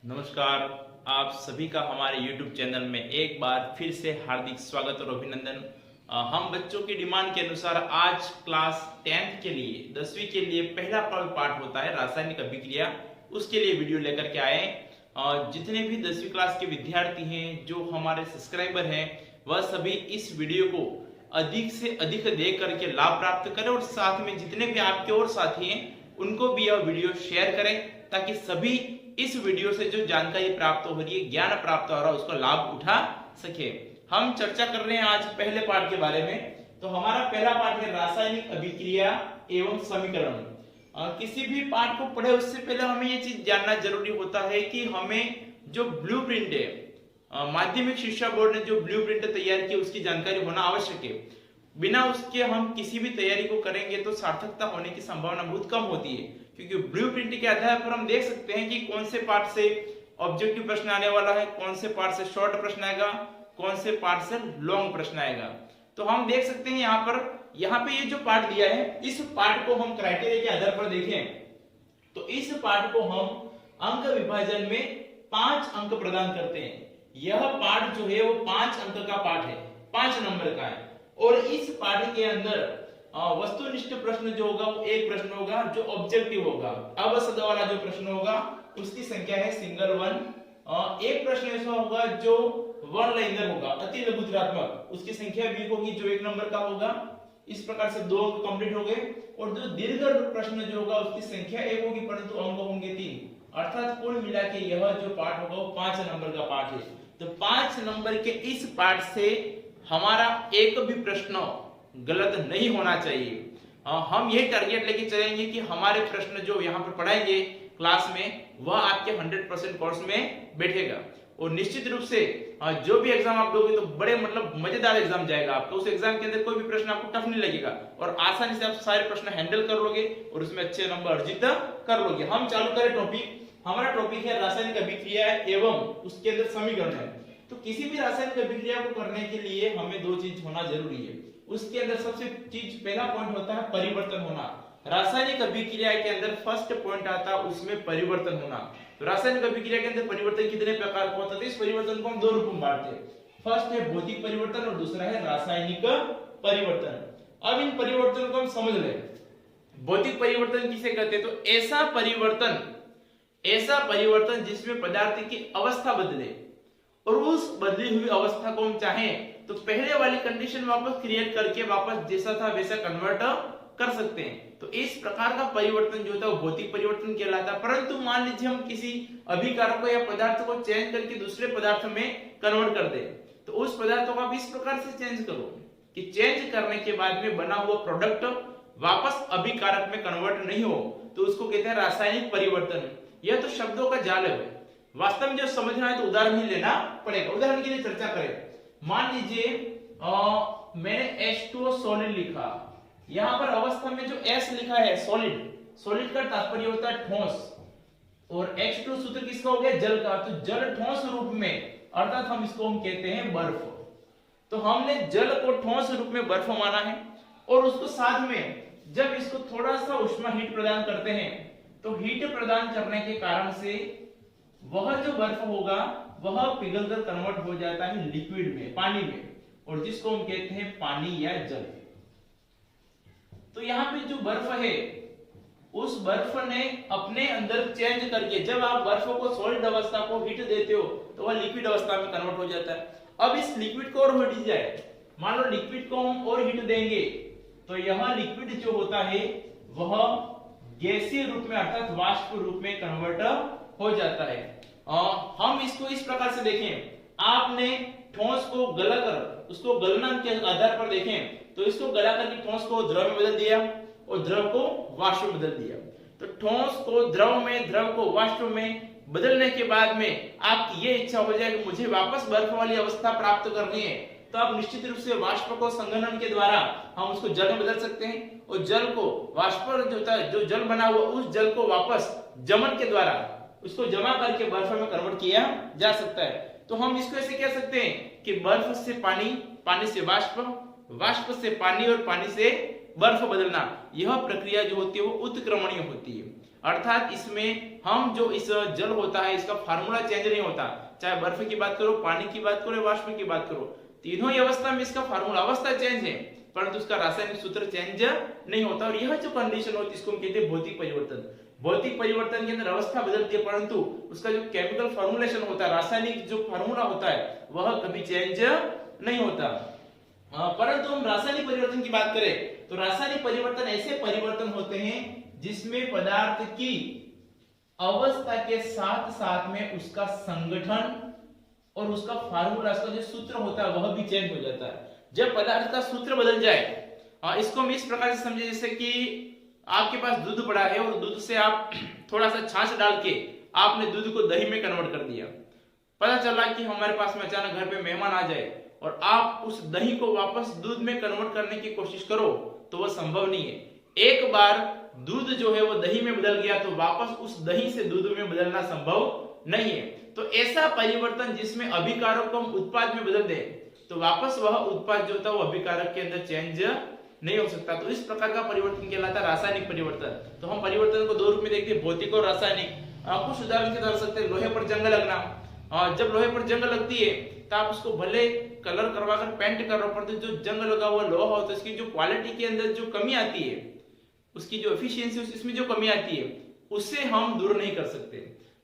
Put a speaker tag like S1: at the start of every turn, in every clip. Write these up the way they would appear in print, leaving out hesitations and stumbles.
S1: नमस्कार। आप सभी का हमारे YouTube चैनल में एक बार फिर से हार्दिक स्वागत और अभिनंदन। हम बच्चों की डिमांड के अनुसार आज क्लास 10th के लिए 10वीं के लिए पहला पार्ट होता है रासायनिक अभिक्रिया, उसके लिए वीडियो लेकर के आए। जितने भी 10वीं क्लास के विद्यार्थी हैं जो हमारे सब्सक्राइबर हैं वह सभी इस वीडियो को अधिक से अधिक देख करके लाभ प्राप्त करें और साथ में जितने भी आपके और साथी हैं उनको भी यह वीडियो शेयर करें ताकि सभी इस वीडियो से जो जानकारी प्राप्त हो रही है, ज्ञान प्राप्त हो रहा है, उसका लाभ उठा सके। हम चर्चा कर रहे हैं आज पहले पार्ट के बारे में। तो हमारा पहला पार्ट है रासायनिक अभिक्रिया एवं समीकरण। किसी भी पार्ट को पढ़े उससे पहले हमें ये चीज जानना जरूरी होता है कि हमें जो ब्लूप्रिंट है, माध्यमिक शिक्षा बोर्ड ने जो ब्लूप्रिंट तैयार की उसकी जानकारी होना आवश्यक है। बिना उसके हम किसी भी तैयारी को करेंगे तो सार्थकता होने की संभावना बहुत कम होती है, क्योंकि ब्लूप्रिंट के आधार पर हम देख सकते हैं कि कौन से पार्ट से ऑब्जेक्टिव प्रश्न आने वाला है, कौन से पार्ट से शॉर्ट प्रश्न आएगा, कौन से पार्ट से लॉन्ग प्रश्न आएगा। तो हम देख सकते हैं यहाँ पे ये जो पार्ट दिया है, इस पार्ट को हम क्राइटेरिया के आधार पर देखें तो इस पार्ट को हम अंक विभाजन में 5 अंक प्रदान करते हैं। यह पार्ट जो है वो 5 अंक का पार्ट है, 5 नंबर का है। और इस पार्ट के अंदर वस्तुनिष्ठ प्रश्न जो होगा वो एक प्रश्न होगा जो ऑब्जेक्टिव होगा। अवसद वाला जो प्रश्न होगा उसकी संख्या है सिंगल वन। एक प्रश्न ऐसा होगा जो वन लाइनर होगा, अति लघुचरात्मक, उसकी संख्या भी होगी जो 1 नंबर का होगा। इस प्रकार से 2 अंक कंप्लीट हो गए। और जो दीर्घ प्रश्न जो होगा उसकी संख्या 1 होगी परंतु अंक होंगे 3। अर्थात कुल मिला के यह जो पार्ट होगा वो 5 नंबर का पार्ट है। तो 5 नंबर के इस पार्ट से हमारा एक भी प्रश्न गलत नहीं होना चाहिए। हम यही टारगेट लेके चलेंगे कि हमारे प्रश्न जो यहाँ पर पढ़ाएंगे क्लास में वह आपके 100% कोर्स में बैठेगा। और निश्चित रूप से जो भी एग्जाम आप दोगे तो बड़े मजेदार एग्जाम जाएगा आपका। उस एग्जाम के अंदर कोई भी प्रश्न आपको टफ नहीं लगेगा और आसानी से आप सारे प्रश्न हैंडल कर लोगे और उसमें अच्छे नंबर अर्जित कर लोगे। हम चालू करें टॉपिक। हमारा टॉपिक है रासायनिक अभिक्रिया एवं उसके अंदर समीकरण है। तो किसी भी रासायनिक अभिक्रिया को करने के लिए हमें 2 चीज होना जरूरी है। उसके अंदर सबसे पहला पॉइंट होता है परिवर्तन होना। रासायनिक अभिक्रिया के अंदर फर्स्ट पॉइंट आता है उसमें परिवर्तन होना। तो रासायनिक अभिक्रिया के अंदर परिवर्तन कितने प्रकार का होता है? इस परिवर्तन को हम 2 रूप में बांटते हैं। फर्स्ट है भौतिक परिवर्तन और दूसरा है रासायनिक परिवर्तन। अब इन परिवर्तन को हम समझ लें। भौतिक परिवर्तन किसे कहते हैं? तो ऐसा परिवर्तन जिसमें पदार्थ की अवस्था बदले और उस बदली हुई अवस्था को हम चाहें तो पहले वाली कंडीशन वापस क्रिएट करके वापस जैसा था वैसा कन्वर्ट कर सकते हैं। तो इस प्रकार का परिवर्तन जो होता है वो भौतिक परिवर्तन कहलाता है। परंतु मान लीजिए हम किसी अभिकारक को या पदार्थ को चेंज करके दूसरे पदार्थ में कन्वर्ट कर दे तो उस पदार्थ को आप इस प्रकार से चेंज करो कि चेंज करने के बाद में बना हुआ प्रोडक्ट वापस अभिकारक में कन्वर्ट नहीं हो, तो उसको कहते हैं रासायनिक परिवर्तन। यह तो शब्दों का जाल है, वास्तव में जो समझना है तो उदाहरण ही लेना पड़ेगा। उदाहरण के लिए चर्चा करें। मान लीजिए मैंने H2O सॉलिड लिखा, यहां पर अवस्था में जो S लिखा है सॉलिड का तात्पर्य होता है ठोस और H2 सूत्र किसका हो गया? जल का। तो जल ठोस रूप में, अर्थात हम इसको कहते हैं बर्फ। तो हमने जल को ठोस रूप में बर्फ माना है और उसको साथ में जब इसको थोड़ा सा उष्मा हीट प्रदान करते हैं तो हीट प्रदान करने के कारण से वह जो बर्फ होगा वह पिघलकर कन्वर्ट हो जाता है लिक्विड में, पानी में, और जिसको हम कहते हैं पानी या जल। तो यहाँ पे जो बर्फ है उस बर्फ ने अपने अंदर चेंज करके, जब आप बर्फ को सॉलिड अवस्था को हीट देते हो तो वह लिक्विड अवस्था में कन्वर्ट हो जाता है। अब इस लिक्विड को और हीट जाए, मान लो लिक्विड को हम और हीट देंगे तो यह लिक्विड जो होता है वह गैसीय रूप में अर्थात वाष्प रूप में कन्वर्ट हो जाता है। हम इसको इस प्रकार से देखें, आपने ठोस को गलाकर उसको गलनांक के आधार पर देखें तो इसको गलाकर के ठोस को द्रव में बदल दिया और द्रव को वाष्प में बदल दिया। तो ठोस को द्रव में, द्रव को वाष्प में बदलने के बाद में आपकी ये इच्छा हो जाए कि मुझे वापस बर्फ वाली अवस्था प्राप्त करनी है, तो आप निश्चित रूप से वाष्प को संघनन के द्वारा हम उसको जल में बदल सकते हैं और जल को वाष्प जो होता है, जो जल बना हुआ उस जल को वापस जमन के द्वारा उसको जमा करके बर्फ में कन्वर्ट किया जा सकता है। तो हम इसको ऐसे कह सकते हैं कि बर्फ से पानी, पानी से वाष्प, वाष्प से पानी और पानी से बर्फ बदलना, यह प्रक्रिया जो होती है वो उत्क्रमणीय होती है। अर्थात इसमें हम जो इस जल होता है इसका फार्मूला चेंज नहीं होता, चाहे बर्फ की बात करो, पानी की बात करो, वाष्प की बात करो, तीनों ही अवस्था में इसका फार्मूला अवस्था चेंज है परंतु उसका रासायनिक सूत्र चेंज नहीं होता। और यह जो कंडीशन होती है इसको हम कहते हैं भौतिक परिवर्तन। भौतिक परिवर्तन के अंदर अवस्था बदलती है परंतु उसका जो केमिकल फॉर्मुलेशन होता है, रासायनिक जो फार्मूला होता है वह कभी चेंज नहीं होता। परंतु हम रासायनिक परिवर्तन की बात करें तो रासायनिक परिवर्तन ऐसे परिवर्तन होते हैं जिसमें पदार्थ की अवस्था के साथ साथ में उसका संगठन और उसका फार्मूला, उसका जो सूत्र होता है वह भी चेंज हो जाता है। जब पदार्थ का सूत्र बदल जाए, इसको हम इस प्रकार से समझे जैसे कि आपके पास दूध पड़ा है और दूध से आप थोड़ा सा छाछ डाल के आपने दूध को दही में कन्वर्ट कर दिया। पता चला कि हमारे पास में अचानक घर पे मेहमान आ जाए और आप उस दही को वापस दूध में कन्वर्ट करने की कोशिश करो तो वह संभव नहीं है। एक बार दूध जो है वो दही में बदल गया तो वापस उस दही से दूध में बदलना संभव नहीं है। तो ऐसा परिवर्तन जिसमें अभिकारक को हम उत्पाद में बदल दें तो वापस वह उत्पाद जो था वो अभिकारक के अंदर चेंज नहीं हो सकता। तो इस प्रकार का परिवर्तन कहलाता है रासायनिक परिवर्तन। तो हम परिवर्तन को दो रूप में देखते हैं, भौतिक और रासायनिक। कुछ उदाहरण के तरह सकते हैं, लोहे पर जंग लगना। जब लोहे पर जंग लगती है तो आप उसको भले कलर करवाकर पेंट कर रहे हो परंतु जो जंग लगा हुआ लोहा होता है उसकी जो क्वालिटी के अंदर जो कमी आती है, उसकी जो एफिशिएंसी इसमें जो कमी आती है उससे हम दूर नहीं कर सकते।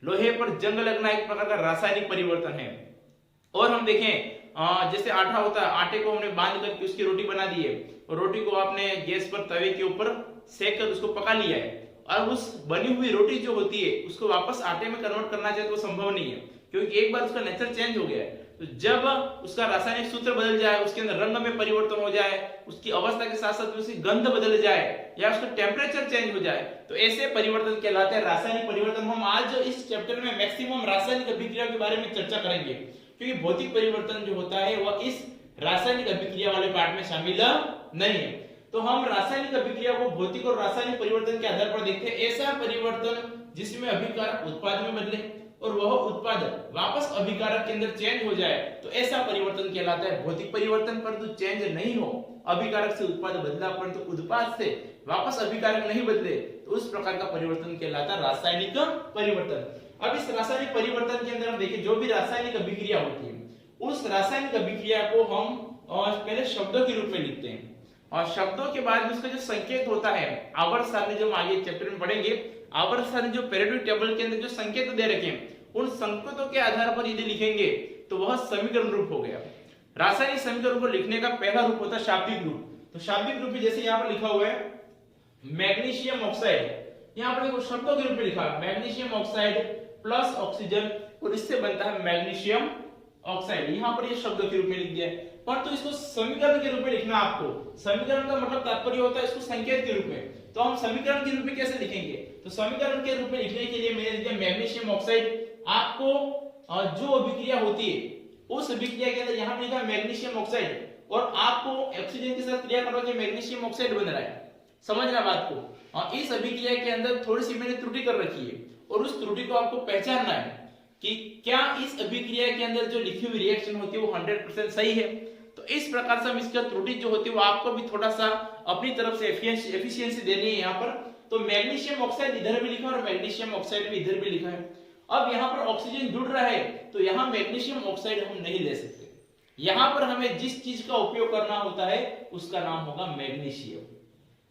S1: लोहे पर जंग लगना एक प्रकार का रासायनिक परिवर्तन है। और हम देखें जैसे आटा होता है, आटे को हमने बांध करके उसकी रोटी बना दी है और रोटी को आपने गैस पर तवे के ऊपर सेक कर उसको पका लिया है और उस बनी हुई रोटी जो होती है उसको वापस आटे में कन्वर्ट करना चाहे तो संभव नहीं है क्योंकि एक बार उसका नेचर चेंज हो गया है। तो जब उसका रासायनिक सूत्र बदल जाए, उसके अंदर रंग में परिवर्तन हो जाए, उसकी अवस्था के साथ साथ उसकी गंध बदल जाए या उसका टेम्परेचर चेंज हो जाए तो ऐसे परिवर्तन कहलाते हैं रासायनिक परिवर्तन। हम आज इस चैप्टर में मैक्सिमम रासायनिक अभिक्रिया के बारे में चर्चा करेंगे क्योंकि भौतिक परिवर्तन जो होता है वह इस रासायनिक अभिक्रिया वाले पार्ट में शामिल नहीं है। तो हम रासायनिक अभिक्रिया को भौतिक और रासायनिक परिवर्तन के आधार पर देखते हैं। ऐसा परिवर्तन जिसमें अभिकारक उत्पाद में बदले और वह उत्पाद वापस अभिकारक के अंदर चेंज हो जाए तो ऐसा परिवर्तन कहलाता है भौतिक परिवर्तन। परंतु चेंज नहीं हो, अभिकारक से उत्पाद बदला परंतु उत्पाद से वापस अभिकारक नहीं बदले तो उस प्रकार का परिवर्तन कहलाता है रासायनिक परिवर्तन। अब इस रासायनिक परिवर्तन के अंदर हम देखिए जो भी रासायनिक अभिक्रिया होती है उस रासायनिक अभिक्रिया को हम पहले शब्दों के रूप में लिखते हैं और शब्दों के बाद उसका जो संकेत होता है आवर्त सारणी, जो हम आगे चैप्टर में पढ़ेंगे, आवर्त सारणी जो पीरियोडिक टेबल के अंदर जो संकेत दे रखे हैं उन संकेतों के आधार पर यदि लिखेंगे तो वह समीकरण रूप हो गया। रासायनिक समीकरण को लिखने का पहला रूप होता है शाब्दिक रूप। तो शाब्दिक रूप जैसे यहाँ पर लिखा हुआ है मैग्नीशियम ऑक्साइड, यहाँ पर देखो शब्दों के रूप में लिखा है मैग्नीशियम ऑक्साइड प्लस ऑक्सीजन और इससे बनता है मैग्नीशियम ऑक्साइड। यहाँ पर ये शब्दों के रूप में लिख दिया है परंतु इसको समीकरण के रूप में लिखना आपको। समीकरण का मतलब तात्पर्य होता है इसको संकेत के रूप में। तो हम समीकरण के रूप में कैसे लिखेंगे? तो समीकरण के रूप में लिखने के लिए मैंने दिया मैग्नीशियम ऑक्साइड। आपको जो अभिक्रिया होती है उस अभिक्रिया के अंदर यहाँ पर लिखा है मैग्नीशियम ऑक्साइड और आपको ऑक्सीजन के साथ क्रिया करवा के मैग्नीशियम ऑक्साइड बन रहा है। समझना बात को। इस अभिक्रिया के अंदर थोड़ी सी मैंने त्रुटि कर रखी है और उस त्रुटि को आपको पहचानना है कि क्या इस अभिक्रिया के अंदर जो लिखी हुई रिएक्शन होती है वो 100% सही है। तो इस प्रकार से हम इसका त्रुटि जो होती है वो आपको भी थोड़ा सा अपनी तरफ से एफिशिएंसी देनी है यहाँ पर। तो मैग्नीशियम ऑक्साइड इधर भी लिखा है और मैग्नीशियम ऑक्साइड भी इधर भी लिखा है। अब यहाँ पर ऑक्सीजन जुड़ रहा है तो यहाँ मैग्नीशियम ऑक्साइड हम नहीं ले सकते। यहाँ पर हमें जिस चीज का उपयोग करना होता है उसका नाम होगा मैग्नीशियम।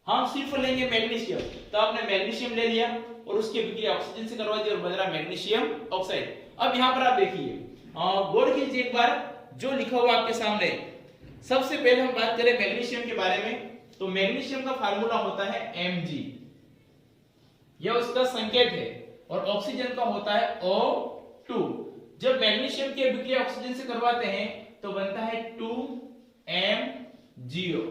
S1: हम सिर्फ लेंगे मैग्नीशियम, तो आपने मैग्नीशियम ले लिया और उसकी अभिक्रिया ऑक्सीजन से करवा दी और बन रहा मैग्नीशियम ऑक्साइड। अब यहाँ पर आप देखिए गौर कीजिए एक बार जो लिखा हुआ आपके सामने। सबसे पहले हम बात करें मैग्नीशियम के बारे में तो मैग्नीशियम का फार्मूला होता है Mg, यह उसका संकेत है और ऑक्सीजन का होता है O2। जब मैग्नीशियम की अभिक्रिया ऑक्सीजन से करवाते हैं तो बनता है 2MgO।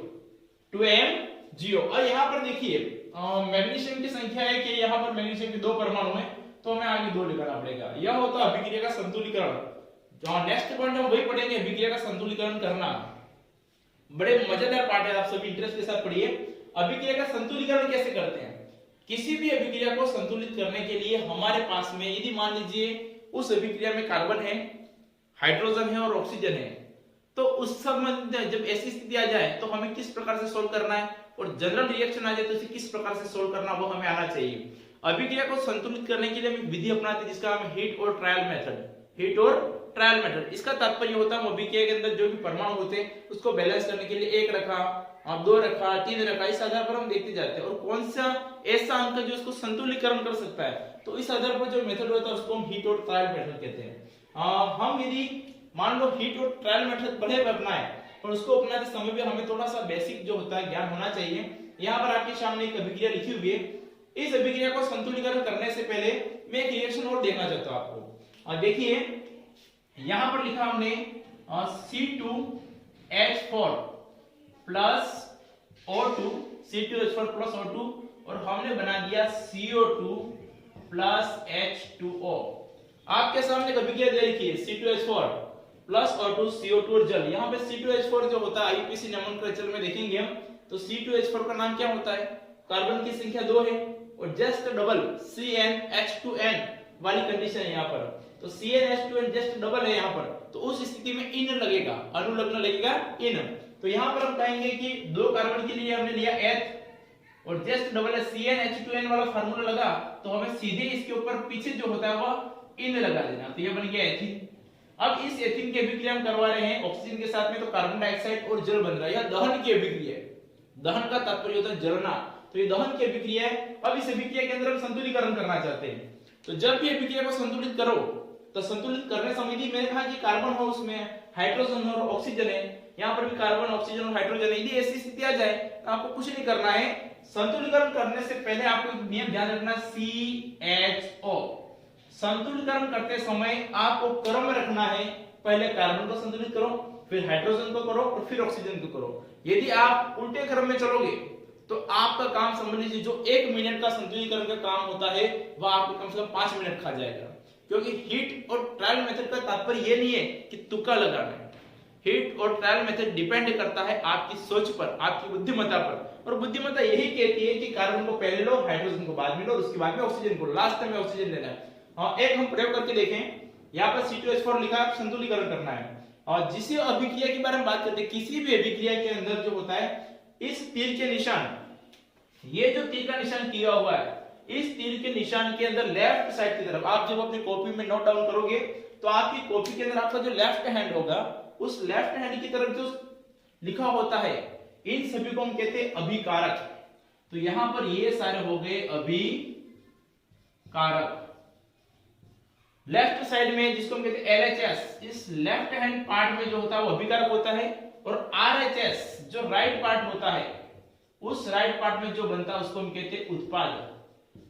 S1: और यहाँ पर देखिए मैग्नीशियम की संख्या है कि यहाँ पर मैग्नीशियम के 2 परमाणु हैं तो हमें आगे 2 लिखना पड़ेगा। यह होता है अभिक्रिया का संतुलीकरण। नेक्स्ट पॉइंट हम वही पढ़ेंगे, अभिक्रिया का संतुलीकरण करना। बड़े मजेदार पार्ट है, आप सभी इंटरेस्ट के साथ पढ़िए। अभिक्रिया का संतुलीकरण कैसे करते हैं? किसी भी अभिक्रिया को संतुलित करने के लिए हमारे पास में यदि मान लीजिए उस अभिक्रिया में कार्बन है, हाइड्रोजन है और ऑक्सीजन है तो उस सब में जब ऐसी स्थिति आ जाए तो हमें किस प्रकार से सोल्व करना है? और जनरल रिएक्शन आ जाए तो इसे किस प्रकार से सोल्व करना वो हमें आना चाहिए। अभिक्रिया को संतुलित करने के लिए हम एक विधि अपनाते हैं जिसका नाम हीट और ट्रायल मेथड। हीट और ट्रायल मेथड, इसका तात्पर्य होता है अभिक्रिया के अंदर जो भी परमाणु होते हैं उसको बैलेंस करने के लिए एक रखा, अब 2 रखा, 3 रखा, इस आधार पर हम देखते जाते हैं और कौन सा ऐसा अंक जो इसको संतुलीकरण कर सकता है, तो इस आधार पर जो मेथड होता है उसको हम हीट और ट्रायल मेथड कहते हैं। हम यदि मान लो हीट और ट्रायल मेथड पहले अपनाए और उसको अपनाते समय भी हमें थोड़ा सा बेसिक जो होता है ज्ञान होना चाहिए। यहाँ पर आपके सामने एक अभिक्रिया लिखी हुई है, इस अभिक्रिया को संतुलीकरण करने से पहले मैं एक रिएक्शन और देखना चाहता हूँ आपको। और देखिए यहाँ पर लिखा हमने C2H4 plus O2, C2H4 plus O2 और हमने बना दिया CO2 प्लस H2O। आपके सामने अभिक्रिया दे रखी है C2H4 प्लस O2 CO2 और जल। यहाँ पे C2H4 जो होता है आईयूपीएसी नोमेनक्लेचर में देखेंगे हम तो C2H4 का नाम क्या होता है, कार्बन की संख्या 2 है और जस्ट डबल CnH2n वाली कंडीशन है यहाँ पर, तो CnH2n जस्ट डबल है यहाँ पर, तो उस स्थिति में इन लगेगा, अनुलग्न लगेगा इन। तो यहाँ पर हम कहेंगे कि 2 कार्बन के लिए हमने लिया H और जस्ट डबल है CnH2n वाला फार्मूला लगा, तो हमें सीधे इसके ऊपर पीछे जो होता है वो इन लगा देना, तो ये बन गया एथीन। अब इस एथीन की अभिक्रिया हम करवा रहे हैं ऑक्सीजन के साथ में, तो कार्बन डाइऑक्साइड और जल बन रहा है, यह दहन की अभिक्रिया है। दहन का तात्पर्य होता है जलना, तो ये दहन की अभिक्रिया है। अब इस अभिक्रिया के अंदर हम संतुलीकरण करना चाहते हैं, तो जब भी अभिक्रिया को संतुलित करो तो संतुलित करने समय भी मैंने कहा कि कार्बन हो, उसमें हाइड्रोजन और ऑक्सीजन है, यहाँ पर भी कार्बन ऑक्सीजन और हाइड्रोजन है। यदि ऐसी स्थिति आ जाए तो आपको कुछ नहीं करना है, संतुलीकरण करने से पहले आपको एक नियम ध्यान रखना CHO। संतुलीकरण करते समय आपको क्रम रखना है, पहले कार्बन को संतुलित करो, फिर हाइड्रोजन को करो और फिर ऑक्सीजन को करो। यदि आप उल्टे क्रम में चलोगे तो आपका काम समझ लीजिए जो 1 मिनट का संतुलीकरण का काम होता है वह आपको कम से कम 5 मिनट खा जाएगा, क्योंकि हीट और ट्रायल मेथड का तात्पर्य ये नहीं है कि तुक्का लगाना है। हीट और ट्रायल मेथड डिपेंड करता है आपकी सोच पर, आपकी बुद्धिमत्ता पर, और बुद्धिमत्ता यही कहती है कि कार्बन को पहले लो, हाइड्रोजन को बाद में लो, उसके बाद में ऑक्सीजन को, लास्ट में ऑक्सीजन लेना है। एक हम प्रयोग करके देखें, यहाँ पर C2H4 लिखा है, संतुलीकरण करना है। और जिस अभिक्रिया के बारे में बात करते हैं, किसी भी अभिक्रिया के अंदर जो होता है इस तीर के निशान, ये जो तीर का निशान किया हुआ है, इस तीर के निशान के अंदर लेफ्ट साइड की तरफ आप जब अपनी कॉपी में नोट डाउन करोगे तो आपकी कॉपी के अंदर आपका जो लेफ्ट हैंड होगा उस लेफ्ट हैंड की तरफ जो लिखा होता है इन सभी को हम कहते हैं अभिकारक। तो यहां पर ये सारे हो गए अभिकारक। लेफ्ट साइड में जिसको हम कहते हैं LHS, इस लेफ्ट हैंड पार्ट में जो होता है वो अभिकारक होता है, और RHS जो राइट पार्ट होता है उस राइट पार्ट में जो बनता है उसको हम कहते हैं उत्पाद।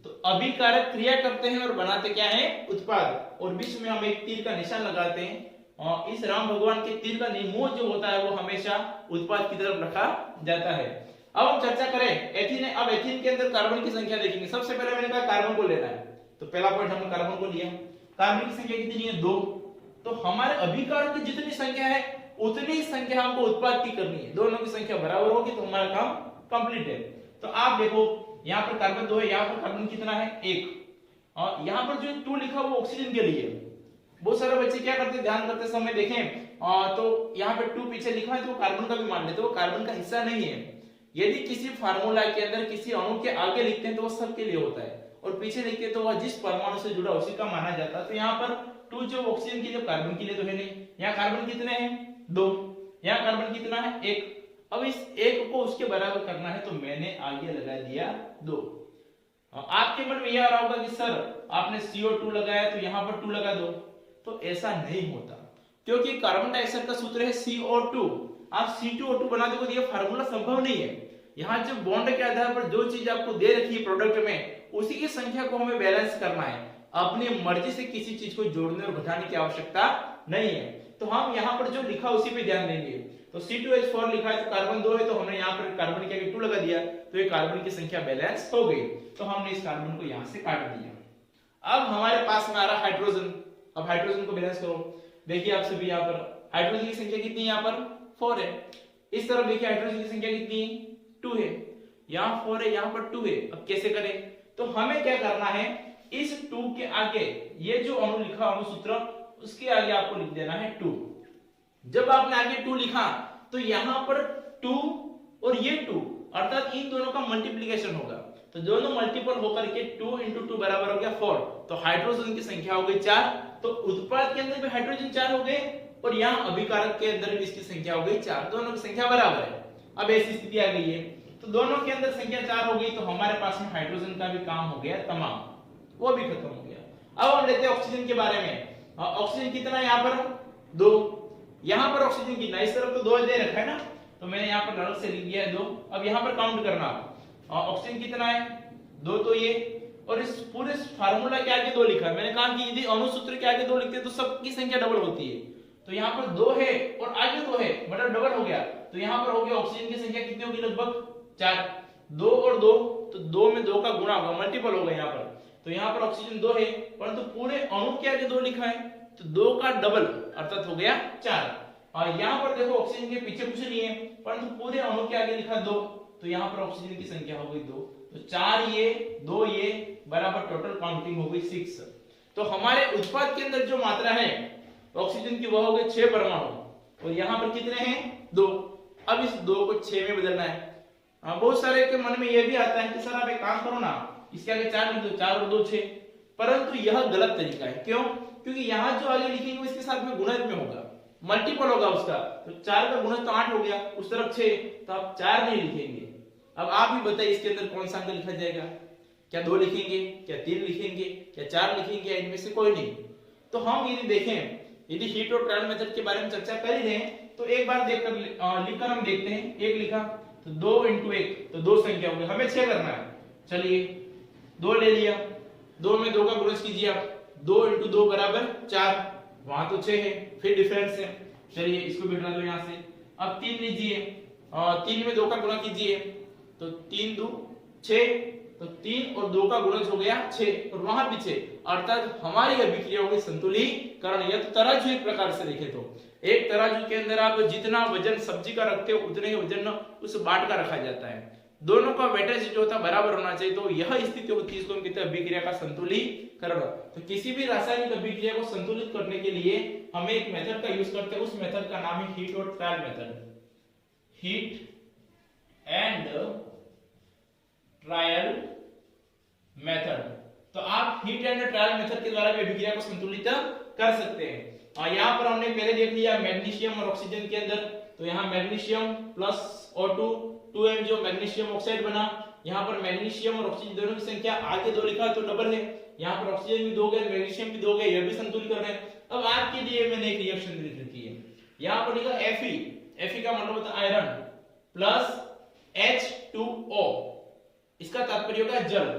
S1: तो अभिकारक क्रिया करते हैं और बनाते क्या है, उत्पाद। और बीच में हम एक तीर का निशान लगाते हैं, और इस राम भगवान के तीर का निमोह जो होता है वो हमेशा उत्पाद की तरफ रखा जाता है। अब हम चर्चा करें एथीन। अब एथीन के अंदर कार्बन की संख्या देखेंगे। सबसे पहले मैंने कहा कार्बन को लेना है, तो पहला पॉइंट हमने कार्बन को लिया। कार्बन की संख्या कितनी है, 2। तो हमारे अभिकारक की जितनी संख्या है उतनी संख्या हमको उत्पाद की करनी है, दोनों की संख्या बराबर होगी तो हमारा काम कंप्लीट है। तो आप देखो यहाँ पर कार्बन 2 है, यहाँ पर कार्बन कितना है, 1, और यहाँ पर जो 2 लिखा वो ऑक्सीजन के लिए। बहुत सारे बच्चे क्या करते हैं, ध्यान करते समय देखें तो यहाँ पे 2 पीछे लिखा है तो कार्बन का भी मान लेते, वो कार्बन का हिस्सा नहीं है। यदि किसी फार्मूला के अंदर किसी अणु के आगे लिखते हैं तो वो सबके लिए होता है, और पीछे लिखते हैं तो वह जिस परमाणु से जुड़ा उसी का माना जाता है। तो यहाँ पर 2 जो ऑक्सीजन की, जो कार्बन के लिए तो है नहीं। यहाँ कार्बन कितने हैं, 2, यहाँ कार्बन कितना है, 1। अब इस 1 को उसके बराबर करना है तो मैंने आगे लगा दिया 2। आपके मन में यह आ रहा होगा कि सर आपने CO2 लगाया तो यहाँ पर 2 लगा दो, तो ऐसा नहीं होता, क्योंकि कार्बन डाइऑक्साइड का सूत्र है CO2। आप C2O2 बना दोगे तो यह फार्मूला संभव नहीं है। यहाँ जो बॉन्ड के आधार पर जो चीज आपको दे रखी है प्रोडक्ट में, उसी की संख्या को हमें बैलेंस करना है। अपनी मर्जी से किसी चीज को जोड़ने और घटाने की आवश्यकता नहीं है। तो हम यहाँ पर जो लिखा उसी पे ध्यान देंगे। तो C2H4 लिखा है तो कार्बन 2 है, तो हमने यहाँ पर कार्बन के आगे 2 लगा दिया, तो ये कार्बन की संख्या बैलेंस हो गई। तो हमने इस कार्बन को यहाँ से काट दिया। अब हमारे पास में आ रहा हाइड्रोजन। अब हाइड्रोजन को बैलेंस करो। देखिए आप सभी यहाँ पर हाइड्रोजन की संख्या कितनी है, यहाँ पर 4 है। इस तरफ देखिए हाइड्रोजन की संख्या कितनी है, 2 है। यहाँ 4 है, यहाँ पर 2 है। अब कैसे करें, तो हमें क्या करना है, इस 2 के आगे ये जो अणु लिखा अणु सूत्र, उसके आगे आपको लिख देना है 2। जब आपने आगे 2 लिखा तो यहाँ पर 2 और ये 2 अर्थात इन दोनों का मल्टीप्लिकेशन होगा, तो दोनों मल्टीपल होकर के 2 × 2 बराबर हो गया 4, तो हाइड्रोजन की संख्या हो गई 4, तो उत्पाद के अंदर भी हाइड्रोजन 4 हो गए और यहाँ अभिकारक के अंदर भी इसकी संख्या हो गई 4, दोनों की संख्या बराबर है। अब ऐसी स्थिति आ गई है, तो दोनों के अंदर संख्या 4 हो गई, तो हमारे पास में हाइड्रोजन का भी काम हो गया तमाम, वो भी खत्म हो गया। अब हम लेते हैं ऑक्सीजन के बारे में। ऑक्सीजन कितना है यहाँ पर 2, यहाँ पर ऑक्सीजन कितना, इस तरफ तो 2 दे रखा है ना, तो मैंने यहाँ पर अलग से लिख दिया है 2। अब यहाँ पर काउंट करना, ऑक्सीजन कितना है 2, तो ये, और इस पूरे फार्मूला के आगे 2 लिखा है। मैंने कहा कि यदि अणुसूत्र के आगे 2 लिखते हैं तो सबकी संख्या डबल होती है, तो यहाँ पर 2 है और आगे 2 है, मतलब डबल हो गया, तो यहाँ पर हो गया ऑक्सीजन की संख्या कितनी होगी, लगभग 4, 2 और 2, तो 2 में 2 का गुणा होगा, मल्टीपल होगा यहाँ पर, तो यहाँ पर ऑक्सीजन 2 है, परंतु पूरे अणु के आगे 2 लिखा है, तो 2 का डबल अर्थात हो गया 4। और यहाँ पर देखो ऑक्सीजन के पीछे कुछ नहीं है, परंतु पूरे अणु के आगे लिखा 2, तो यहाँ पर ऑक्सीजन की संख्या हो गई 2, तो 4 ये 2 ये बराबर टोटल काउंटिंग हो गई 6। तो हमारे उत्पाद के अंदर जो मात्रा है ऑक्सीजन की वह हो गई 6 परमाणु, और यहाँ पर कितने हैं 2। अब इस 2 को 6 में बदलना है। बहुत सारे के मन में यह भी आता है कि सर आप एक काम करो ना, इसके आगे 4 लिख दो, 4 और 2 6, परंतु यह गलत तरीका है। क्यों? क्योंकि यहाँ जो आगे लिखेंगे इसके साथ में गुणज में होगा, मल्टीपल होगा उसका, तो 4 का गुणज तो 8 हो गया, उस तरफ 6, तो आप 4 नहीं लिखेंगे। अब आप ही बताइए इसके अंदर कौन सा अंक लिखा जाएगा, क्या 2 लिखेंगे, क्या 3 लिखेंगे, क्या 4 लिखेंगे, इनमें से कोई नहीं। तो हम यदि देखें, यदि हीट और ट्रायल मेथड के बारे में चर्चा कर ही रहे हैं, तो एक बार देखकर लिखकर हम देखते हैं। एक लिखा तो 2 × 1, तो 2 संख्या हो गई, हमें 6 करना है। चलिए 2 ले लिया, 2 में 2 का गुणज कीजिए आप, 2 × 2 बराबर 4, वहां तो 6 है, फिर डिफरेंस है, चलिए इसको भी हटा दो यहाँ से। अब 3 लीजिए, 3 में 2 का गुणा कीजिए, तो 3 2 6, तो 3 और 2 का गुणज हो गया 6, और वहां भी 6, अर्थात हमारी अभिक्रिया हो गई संतुलीकरण। यह तो तराजू एक प्रकार से देखे तो एक तराजू के अंदर आप जितना वजन सब्जी का रखते हो उतने ही वजन उस बाट का रखा जाता है, दोनों का वेटेज जो होता है बराबर होना चाहिए, तो यह स्थिति होती है, इसको हम कहते हैं अभिक्रिया का संतुलीकरण। तो किसी भी रासायनिक अभिक्रिया को संतुलित करने के लिए हम एक मेथड का यूज करते हैं, उस मेथड का नाम है हीट और trial method, heat and trial method. तो आप हीट एंड ट्रायल मेथड के द्वारा भी अभिक्रिया को संतुलित कर सकते हैं। यहाँ पर हमने पहले देख लिया मैग्नीशियम और ऑक्सीजन के अंदर, तो यहाँ मैग्नीशियम प्लस O2 2M जो मैग्नीशियम ऑक्साइड बना, यहाँ पर मैग्नीशियम और ऑक्सीजन दोनों की संख्या आगे 2 लिखा तो डबल है, यहाँ पर ऑक्सीजन भी 2 गए, मैग्नीशियम भी 2 गए, यह भी संतुलित कर रहे हैं। अब आपके लिए मैंने एक रिएक्शन लिख रखी है, यहाँ पर लिखा Fe का मतलब होता है आयरन प्लस H2O, इसका तात्पर्य होगा जल,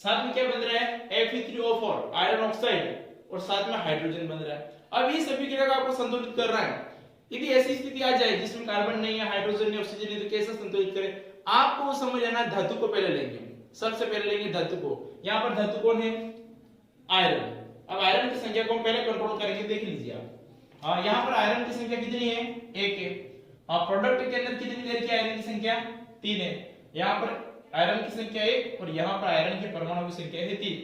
S1: साथ में क्या बन रहा है Fe3O4 आयरन ऑक्साइड, और साथ में हाइड्रोजन बन रहा है। अब ये सभी क्रिया को आपको संतुलित करना है। यदि ऐसी स्थिति आ जाए जिसमें कार्बन नहीं है, हाइड्रोजन नहीं, ऑक्सीजन नहीं, तो कैसे संतुलित करें? आपको समझ आना, धातु को पहले लेंगे, सबसे पहले लेंगे धातु को। यहाँ पर धातु कौन है? आयरन। अब आयरन की संख्या को हम पहले कंट्रोल करेंगे, देख लीजिए आप। यहाँ पर आयरन की संख्या कितनी है? 1 है। प्रोडक्ट के अंदर कितनी दे रखी है? आयरन की संख्या 3 है। यहाँ पर आयरन की संख्या 1 और यहाँ पर आयरन के परमाणु की संख्या है 3।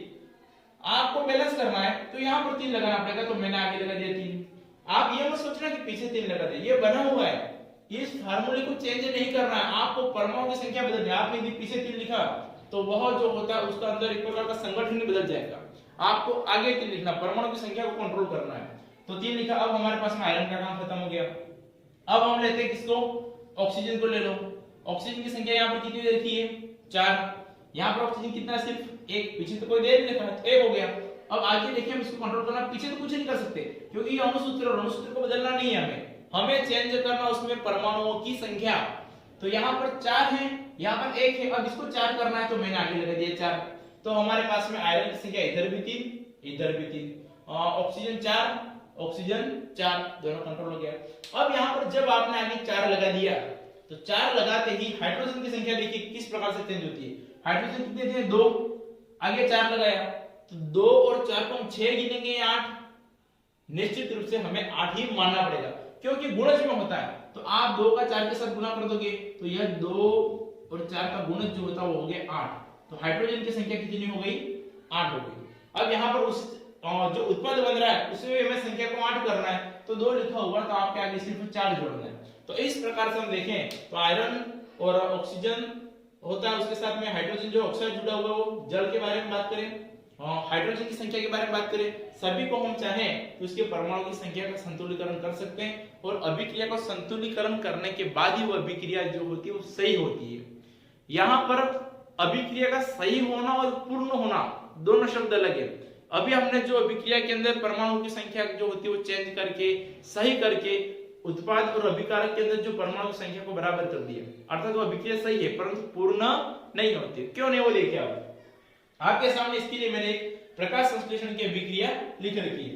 S1: आपको बैलेंस करना है तो यहाँ पर 3 लगाना पड़ेगा, तो मैंने आगे लगा दिया 3। आप ये मत सोचना कि पीछे 3 लगा दे, ये बना हुआ है, इस फार्मूले को चेंज नहीं करना है, आपको परमाणु की संख्या बदलनी है। आपने यदि पीछे 3 लिखा तो वह जो होता है उसका अंदर एक प्रकार का संगठन ही बदल जाएगा। आपको आगे 3 लिखना, परमाणु की संख्या को कंट्रोल करना है, तो 3 लिखा। अब हमारे पास में आयरन का काम खत्म हो गया। अब हम लेते हैं किसको? ऑक्सीजन को ले लो। ऑक्सीजन की संख्या यहाँ पर कितनी दे रखी है? 4। यहाँ पर ऑक्सीजन कितना? सिर्फ 1, पीछे तो कोई दे नहीं लिखा है, तो 1 हो गया। अब आगे देखिए हम इसको कंट्रोल करना, पीछे तो कुछ नहीं कर सकते क्योंकि ये अणुसूत्र और अणुसूत्र को बदलना नहीं है, हमें चेंज करना उसमें परमाणुओं की संख्या। तो यहाँ पर 4 है, यहाँ पर 1 है, अब इसको 4 करना है, तो मैंने आगे लगा दिया 4। तो हमारे पास में आयरन की संख्या इधर भी 3, इधर भी 3, ऑक्सीजन 4, ऑक्सीजन 4, दोनों कंट्रोल हो गया। अब यहाँ पर जब आपने आगे 4 लगा दिया तो 4 लगाते ही हाइड्रोजन की संख्या देखिए किस प्रकार से चेंज होती है। हाइड्रोजन कितने थे? 2, आगे 4 लगाया तो 2 और 4 को हम 6 गिनेंगे, 8। निश्चित रूप से हमें 8 ही मानना पड़ेगा क्योंकि गुणज में होता है। तो आप 2 का 4 के साथ गुणा कर दोगे तो यह 2 और 4 का गुणज जो होता है वो हो गया 8। तो हाइड्रोजन की संख्या कितनी हो गई? 8 हो गई। अब यहाँ पर उस जो उत्पाद बन रहा है उसमें हमें संख्या को 8 करना है, तो 2 लिखा हुआ तो आपके आगे सिर्फ 4 जोड़ना है। तो इस प्रकार से हम देखें तो आयरन और ऑक्सीजन होता है, उसके साथ में हाइड्रोजन जो ऑक्साइड जुड़ा हुआ है वो जल के बारे में बात करें, हाइड्रोजन की संख्या के बारे में बात करें, सभी को हम चाहें तो उसके परमाणु की संख्या का संतुलीकरण कर सकते हैं और अभिक्रिया को संतुलीकरण करने के बाद ही वो अभिक्रिया जो होती है वो सही होती है। यहाँ पर अभिक्रिया का सही होना और पूर्ण होना दोनों शब्द अलग है। अभी हमने जो अभिक्रिया के अंदर परमाणु की संख्या जो होती है वो चेंज करके सही करके उत्पाद और अभिकारक के अंदर जो परमाणु की संख्या को बराबर कर दिया, अर्थात वो अभिक्रिया सही है परंतु पूर्ण नहीं होती। क्यों नहीं, वो देखिए आपके सामने। इसके लिए मैंने एक प्रकाश संश्लेषण की अभिक्रिया लिख रखी है।